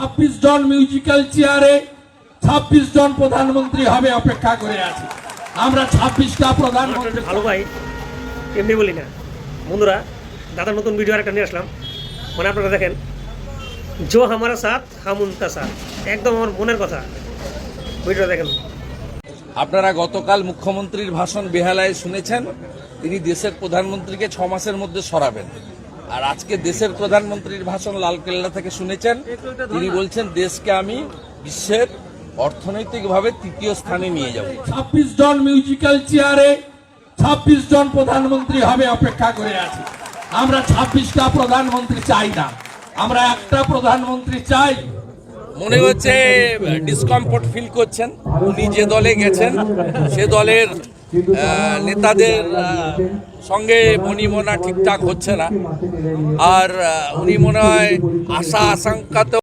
26 জন musical চেয়ারে 26 জন প্রধানমন্ত্রী হবে অপেক্ষা করে আছে। আমরা 26টা প্রধানমন্ত্রী। ভালো ভাই, এমনি বলি না বন্ধুরা, দাদার নতুন ভিডিও একটা নিয়ে আসলাম। মানে আপনারা দেখেন, জো হামারা সাথ হাম উনকা সাথ, একদম আমার মনের কথা। ভিডিওটা দেখেন। আপনারা গতকাল মুখ্যমন্ত্রীর ভাষণ বেহালায় শুনেছেন। তিনি দেশের প্রধানমন্ত্রীকে 6 মাসের মধ্যে সরাবেন। আর আজকে দেশের প্রধানমন্ত্রীর ভাষণ লালকেল্লা থেকে শুনেছেন। তিনি বলছেন দেশকে আমি বিশ্বের অর্থনৈতিকভাবে 3য় স্থানে নিয়ে যাব। 26 জন মিউজিক্যাল চেয়ারে 26 জন প্রধানমন্ত্রী হবে অপেক্ষা করে আছে। আমরা 26টা প্রধানমন্ত্রী চাই না, আমরা একটা প্রধানমন্ত্রী চাই। মনে হচ্ছে ডিসকমফোর্ট ফিল করছেন। উনি যে দলে গেছেন সে দলের নেতাদের সঙ্গে বনিবনা ঠিকঠাক হচ্ছে না। আর উনি মনে হয় আশা আশঙ্কাতে